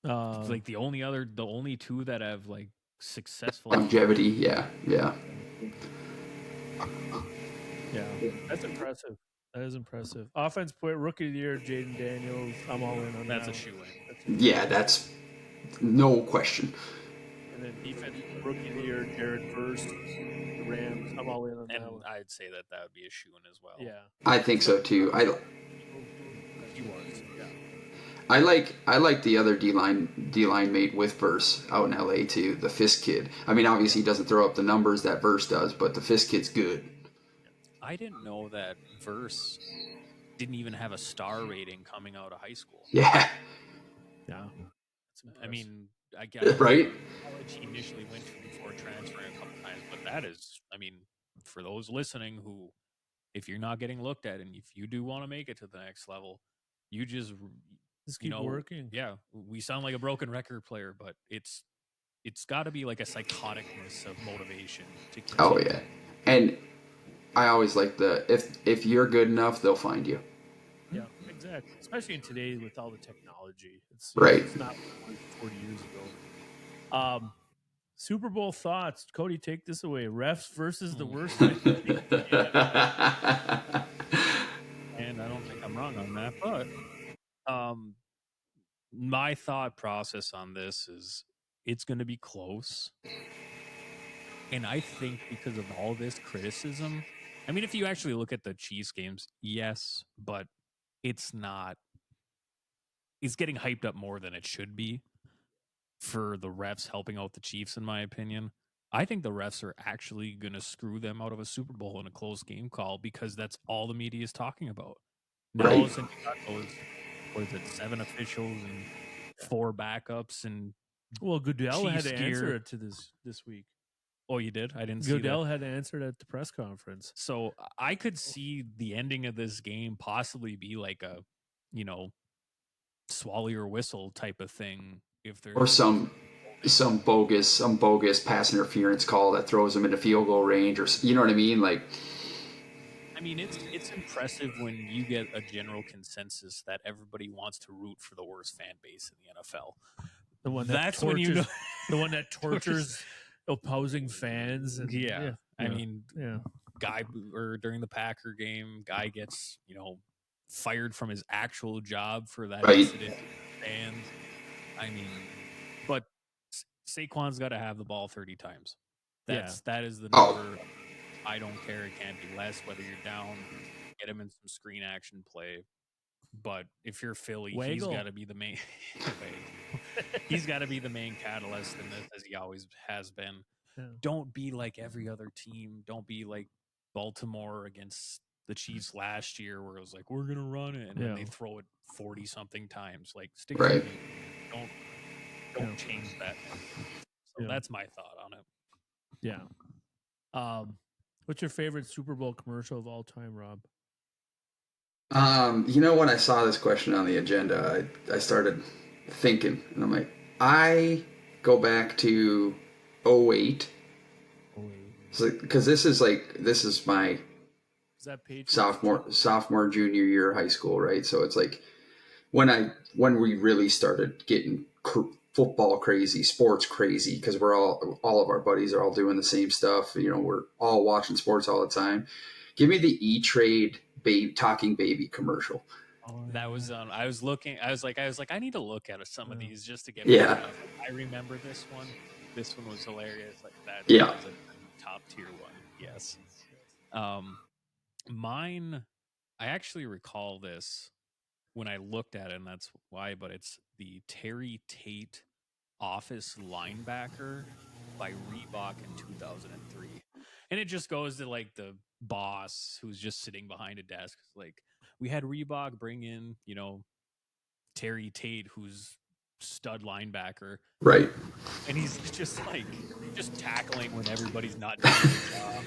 like the only two that have like successful longevity. Yeah. That's impressive. That is impressive. Offense player, rookie of the year, Jaden Daniels. I'm all in on that. That's a shoe in. Yeah, that's no question. And then defense rookie of the year, Jared Verse, the Rams. I'm all in on that one. I'd say that would be a shoe in as well. Yeah, I think so too. he was. Yeah. I like the other D-line mate with Verse out in LA too, the Fisk kid. I mean, obviously he doesn't throw up the numbers that Verse does, but the Fisk kid's good. I didn't know that Verse didn't even have a star rating coming out of high school. Yeah. I mean, I guess right. College he initially went to before transferring a couple times, but that is, I mean, for those listening who, if you're not getting looked at and if you do want to make it to the next level, you just keep working. Yeah, we sound like a broken record player, but it's got to be like a psychoticness of motivation to continue. Oh yeah, and I always like if you're good enough, they'll find you. Yeah, exactly. Especially in today with all the technology, it's not 40 years ago. Super Bowl thoughts, Cody. Take this away. Refs versus the worst. And I don't think I'm wrong on that, but my thought process on this is it's going to be close. And I think because of all this criticism, I mean, if you actually look at the Chiefs games, yes, but it's not. It's getting hyped up more than it should be for the refs helping out the Chiefs, in my opinion. I think the refs are actually going to screw them out of a Super Bowl in a close game call because that's all the media is talking about. Now, all of a sudden, you got those, 7 officials and 4 backups and Goodell Chiefs had to answer it to this week. Oh, you did? I didn't see that. Goodell had to answer it at the press conference. So I could see the ending of this game possibly be like a, swallow your whistle type of thing. If there's or some bogus pass interference call that throws them into field goal range, or you know what I mean? Like, I mean, it's impressive when you get a general consensus that everybody wants to root for the worst fan base in the NFL. The one that's when you know the one that tortures opposing fans. And, I mean, guy or during the Packer game, guy gets fired from his actual job for that incident. Fans, I mean, but Saquon's got to have the ball 30 times. That is the number. I don't care. It can't be less. Whether you're down, get him in some screen action play. But if you're Philly, he's Waggle. got to be the main. He's got to be the main catalyst in this, as he always has been. Yeah. Don't be like every other team. Don't be like Baltimore against the Chiefs last year, where it was like, we're gonna run it, and then they throw it 40 something times. Like, stick to the game. Don't change that. So that's my thought on it. Yeah. What's your favorite Super Bowl commercial of all time, Rob? When I saw this question on the agenda, I started thinking, and I'm like, I go back to 08. Because this is my sophomore junior year of high school, right? So it's like when we really started getting football crazy, sports crazy, because we're all of our buddies are all doing the same stuff. We're all watching sports all the time. Give me the E-Trade talking baby commercial. That was I was looking. I was like, I need to look at some of these just to get. Yeah. I remember this one. This one was hilarious. Like that. Yeah. Was a top tier one. Yes. Mine. I actually recall this when I looked at it, and that's why. But it's the Terry Tate Office Linebacker by Reebok in 2003, and it just goes to like the boss who's just sitting behind a desk, like, we had Reebok bring in, Terry Tate, who's stud linebacker. Right. And he's just tackling when everybody's not doing their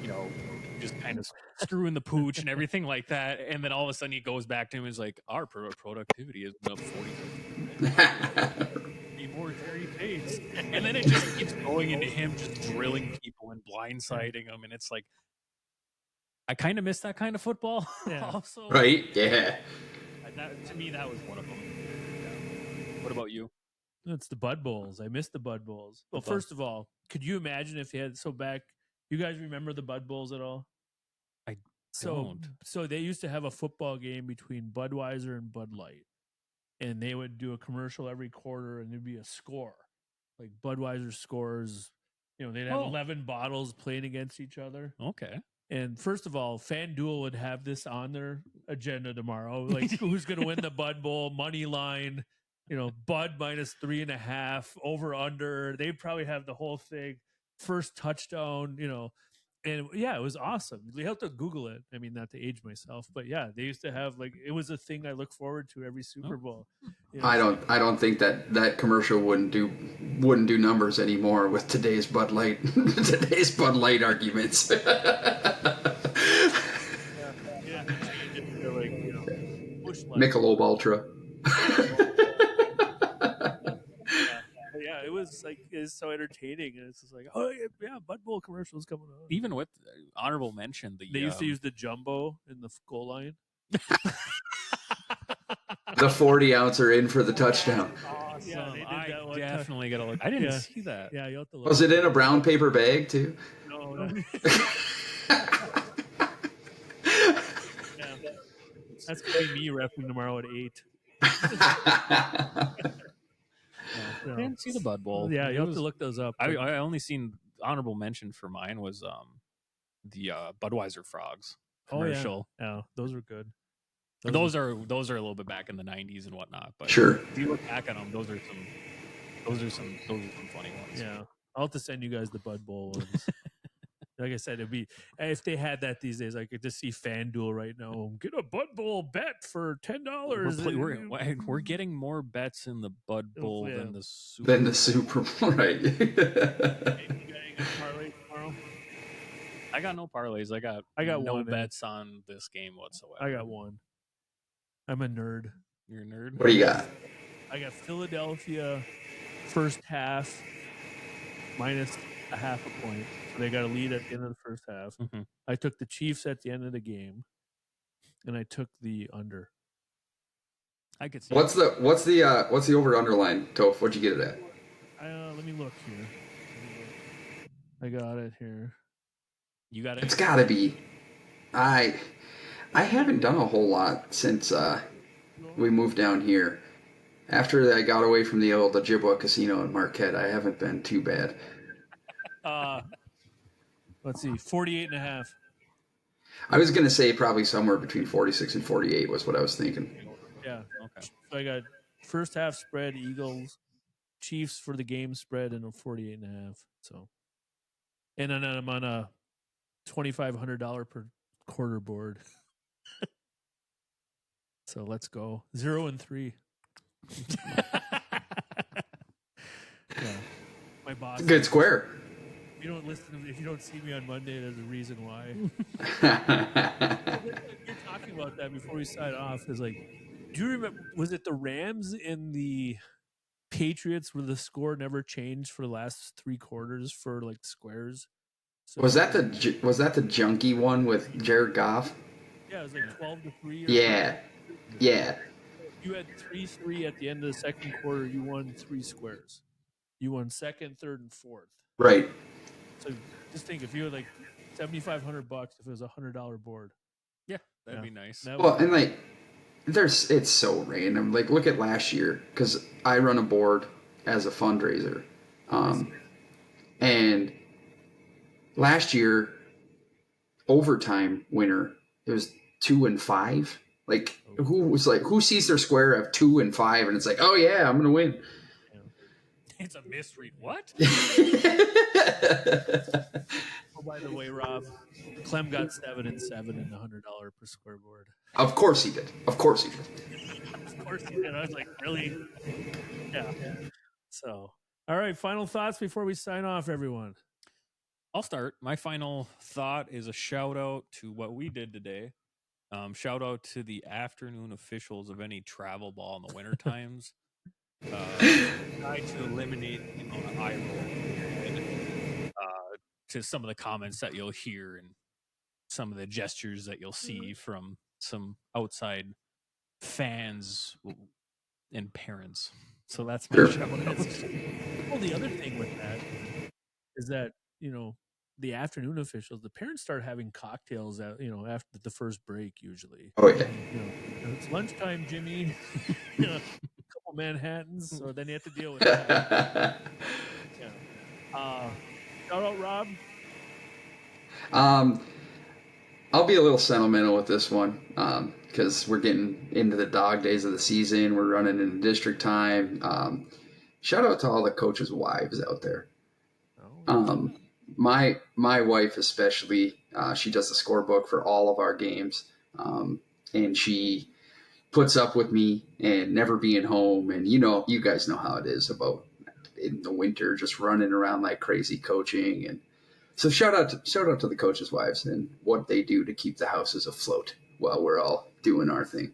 job. Just kind of screwing the pooch and everything like that. And then all of a sudden he goes back to him and is like, our productivity has been up 40%. Need more Terry Tates. And then it just keeps going into him just drilling people and blindsiding them. And it's like, I kind of miss that kind of football. Yeah. Also. Right? Yeah. To me, that was one of them. Yeah. What about you? It's the Bud Bowls. I miss the Bud Bowls. Well, first of all, could you imagine if they had you guys remember the Bud Bowls at all? I don't. So they used to have a football game between Budweiser and Bud Light. And they would do a commercial every quarter and there'd be a score. Like Budweiser scores, they'd have 11 bottles playing against each other. Okay. And first of all, FanDuel would have this on their agenda tomorrow. Like, who's going to win the Bud Bowl, money line, Bud minus 3.5, over, under. They'd probably have the whole thing, first touchdown, And yeah, it was awesome. You have to Google it. I mean, not to age myself, but yeah, they used to have it was a thing I look forward to every Super Bowl. I don't think that commercial wouldn't do numbers anymore with today's Bud Light arguments. Michelob Ultra. Yeah, it was so entertaining, and it's just like, oh yeah, Bud Bowl commercials coming on. Even with honorable mention, they used to use the jumbo in the goal line. The 40-ouncer in for the touchdown. Awesome. Yeah, I definitely gotta look. I didn't see that. Yeah, you have to look. Was it in a brown paper bag too? No. That's gonna be me repping tomorrow at 8. I didn't see the Bud Bowl. Yeah, you have to look those up. I only seen honorable mention for mine was the Budweiser Frogs commercial. Oh, yeah, those were good. Those are a little bit back in the 90s and whatnot. But sure, if you look back at them, those are some funny ones. Yeah, I'll have to send you guys the Bud Bowl ones. Like I said, it'd be, if they had that these days, I could just see FanDuel right now. Get a Bud Bowl bet for $10. We're getting more bets in the Bud Bowl than the Super Bowl, right? I got no parlays. I got no bets on this game whatsoever. I got one. I'm a nerd. You're a nerd? What do you got? I got Philadelphia first half minus a half a point. So they got a lead at the end of the first half. Mm-hmm. I took the Chiefs at the end of the game, and I took the under. I could see. What's the over underline, Toph? What'd you get it at? Let me look here. I got it here. You got it? It's got to be. I haven't done a whole lot since we moved down here. After I got away from the old Ojibwa Casino in Marquette, I haven't been too bad. Let's see, 48.5. I was going to say probably somewhere between 46 and 48 was what I was thinking. Yeah. Okay. So I got first half spread Eagles, Chiefs for the game spread, and a 48.5. So, and then I'm on a $2,500 per quarter board. So let's go 0-3. Yeah, my boss. Good square. If you don't listen, if you don't see me on Monday, there's a reason why. You're talking about that before we sign off. Is like, do you remember? Was it the Rams in the Patriots where the score never changed for the last 3 quarters for like squares? So was that the junky one with Jared Goff? Yeah, it was like 12-3 or Yeah, 13. yeah. You had 3-3 at the end of the second quarter. You won 3 squares. You won second, third, and fourth. Right. So just think if you had like $7,500 if it was $100 board. Yeah, that'd be nice. Well, and like, it's so random. Like, look at last year because I run a board as a fundraiser, and last year overtime winner it was 2 and 5. Like, who sees their square of 2 and 5 and it's like, oh yeah, I'm gonna win. It's a mystery. What? Oh, by the way, Rob, Clem got 7 and 7 and $100 per square board. Of course he did. Of course he did. Of course he did. I was like, really? Yeah. So, all right. Final thoughts before we sign off, everyone. I'll start. My final thought is a shout out to what we did today. Shout out to the afternoon officials of any travel ball in the winter times. Try to eliminate the amount of eye roll to some of the comments that you'll hear and some of the gestures that you'll see from some outside fans and parents. So that's my shout out. Well, the other thing with that is that, the afternoon officials, the parents start having cocktails after the first break usually. Oh yeah. It's lunchtime, Jimmy. A couple Manhattans, so then you have to deal with that. Yeah. Shout out, Rob. I'll be a little sentimental with this one because we're getting into the dog days of the season. We're running into district time. Shout out to all the coaches' wives out there. My wife especially, she does the scorebook for all of our games, and she puts up with me and never being home. And you guys know how it is about in the winter, just running around like crazy coaching. And so shout out to the coaches' wives and what they do to keep the houses afloat while we're all doing our thing.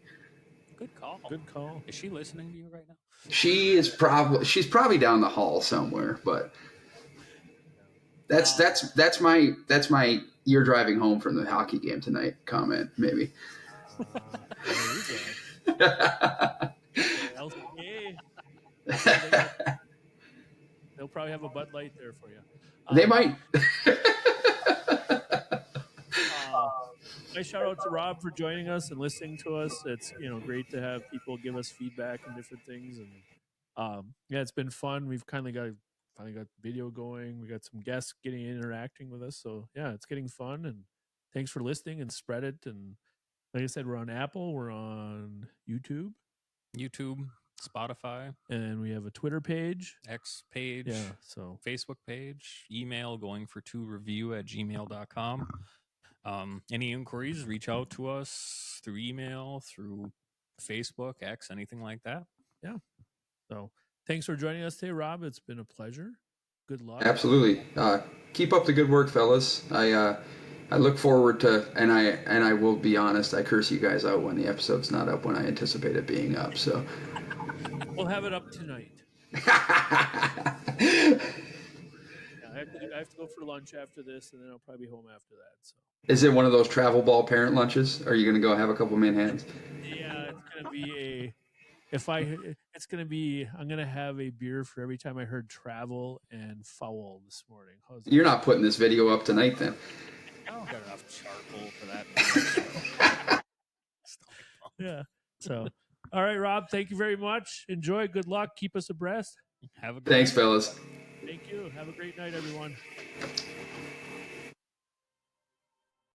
Good call. Good call. Is she listening to you right now? She's probably down the hall somewhere, but that's my you're driving home from the hockey game tonight comment maybe. There you go. LCA. They'll probably have a Bud Light there for you. They might. Nice shout out to Rob for joining us and listening to us. It's great to have people give us feedback and different things, and it's been fun. We've finally got video going. We got some guests interacting with us, so yeah, it's getting fun. And thanks for listening and spread it. And like I said, we're on Apple, we're on YouTube, Spotify, and we have a Twitter page, X page, so Facebook page, email going42review@gmail.com. Any inquiries, reach out to us through email, through Facebook, X, anything like that. Yeah. So thanks for joining us today, Rob. It's been a pleasure. Good luck. Absolutely. Keep up the good work, fellas. I look forward to, and I will be honest, I curse you guys out when the episode's not up when I anticipate it being up. So we'll have it up tonight. I have to go for lunch after this, and then I'll probably be home after that. So. Is it one of those travel ball parent lunches? Are you going to go have a couple Manhattans? Yeah, it's going to be I'm going to have a beer for every time I heard travel and foul this morning. You're not putting this video up tonight then. I don't got enough charcoal for that. Yeah. So, all right, Rob, thank you very much. Enjoy. Good luck. Keep us abreast. Have a good Thanks, night. fellas. Thank you. Have a great night, everyone.